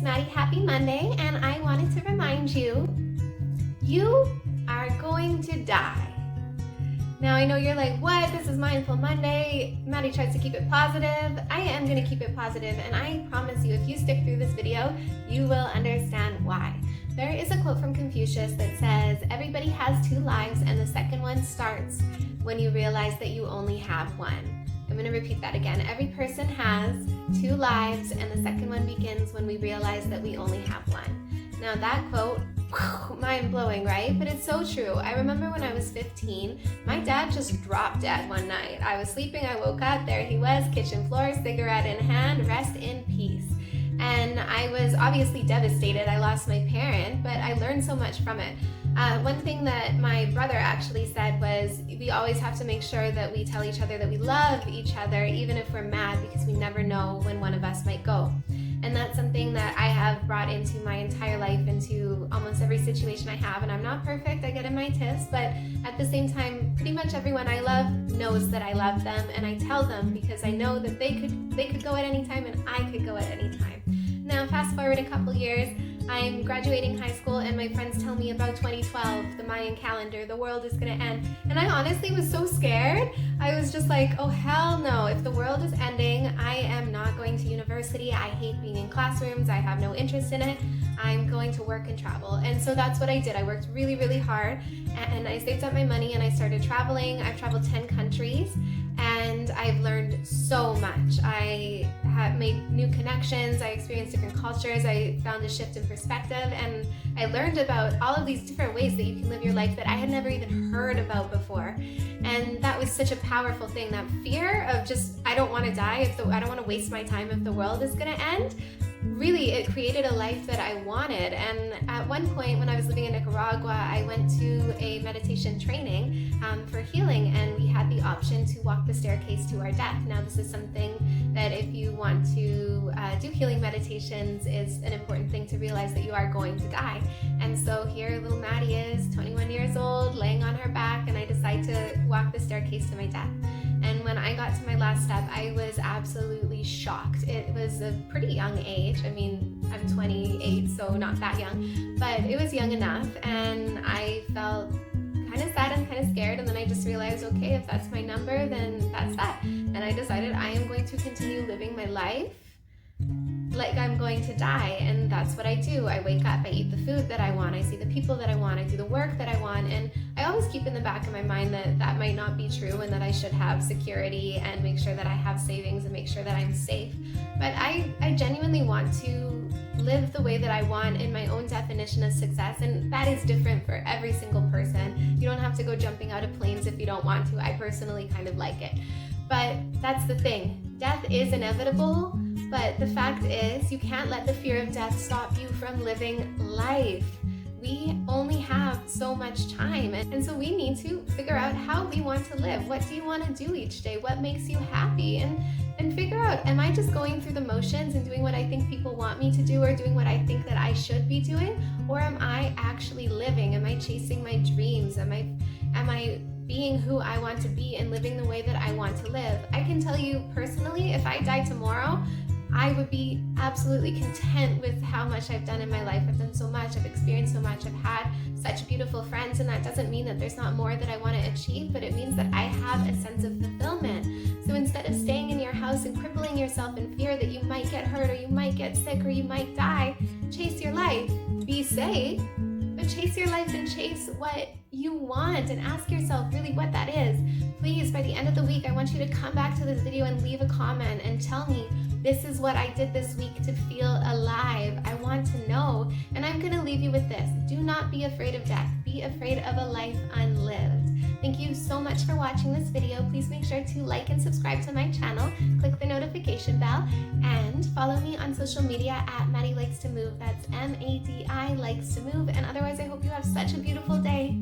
it's Madi. Happy Monday, and I wanted to remind you, you are going to die. Now, I know you're like, what? This is Mindful Monday. Madi tries to keep it positive. I am going to keep it positive, and I promise you, if you stick through this video, you will understand why. There is a quote from Confucius that says, everybody has two lives, and the second one starts when you realize that you only have one. I'm going to repeat that again. Every person has two lives, and the second one begins when we realize that we only have one. Now that quote, mind-blowing, right? But it's so true. I remember when I was 15, my dad just dropped dead one night. I was sleeping, I woke up, there he was, kitchen floor, cigarette in hand, rest in peace. And I was obviously devastated. I lost my parent, but I learned so much from it. One thing that my brother actually said was, we always have to make sure that we tell each other that we love each other, even if we're mad, because we never know when one of us might go. And that's something that I have brought into my entire life, into almost every situation I have. And I'm not perfect, I get in my tiffs, but at the same time, pretty much everyone I love knows that I love them, and I tell them because I know that they could go at any time and I could go at any time. Now, fast forward a couple years, I'm graduating high school and my friends tell me about 2012, the Mayan calendar, the world is gonna end. And I honestly was so scared. I was just like, oh hell no, if the world is ending, I am not going to university. I hate being in classrooms, I have no interest in it. I'm going to work and travel. And so that's what I did. I worked really, really hard, and I saved up my money and I started traveling. I've traveled 10 countries. And I've learned so much. I have made new connections, I experienced different cultures, I found a shift in perspective, and I learned about all of these different ways that you can live your life that I had never even heard about before. And that was such a powerful thing, that fear of just, I don't want to die, I don't want to waste my time if the world is going to end. Really, it created a life that I wanted. And at one point when I was living in Nicaragua, I went to a meditation training for healing, and we had the option to walk the staircase to our death. Now, this is something that if you want to do healing meditations, is an important thing to realize that you are going to die. And so here little Madi is 21 years old, laying on her back, and I decide to walk the staircase to my death. And when I got to my last step, I was absolutely shocked. It was a pretty young age. I mean, I'm 28, so not that young, but it was young enough. And I felt kind of sad and kind of scared. And then I just realized, okay, if that's my number, then that's that. And I decided I am going to continue living my life like I'm going to die. And that's what I do. I wake up, I eat the food that I want, I see the people that I want, I do the work that I want, and I always keep in the back of my mind that that might not be true and that I should have security and make sure that I have savings and make sure that I'm safe. But I genuinely want to live the way that I want in my own definition of success, and that is different for every single person. You don't have to go jumping out of planes if you don't want to. I personally kind of like it. But that's the thing. Death is inevitable. But the fact is, you can't let the fear of death stop you from living life. We only have so much time, and so we need to figure out how we want to live. What do you want to do each day? What makes you happy? And figure out, am I just going through the motions and doing what I think people want me to do, or doing what I think that I should be doing? Or am I actually living? Am I chasing my dreams? Am I being who I want to be and living the way that I want to live? I can tell you personally, if I die tomorrow, I would be absolutely content with how much I've done in my life. I've done so much, I've experienced so much, I've had such beautiful friends, and that doesn't mean that there's not more that I want to achieve, but it means that I have a sense of fulfillment. So instead of staying in your house and crippling yourself in fear that you might get hurt, or you might get sick, or you might die, chase your life. Be safe, but chase your life and chase what you want, and ask yourself really what that is. Please, by the end of the week, I want you to come back to this video and leave a comment and tell me, this is what I did this week to feel alive. I want to know. And I'm going to leave you with this. Do not be afraid of death. Be afraid of a life unlived. Thank you so much for watching this video. Please make sure to like and subscribe to my channel. Click the notification bell and follow me on social media at MadiLikesToMove. That's M-A-D-I likes to move. And otherwise, I hope you have such a beautiful day.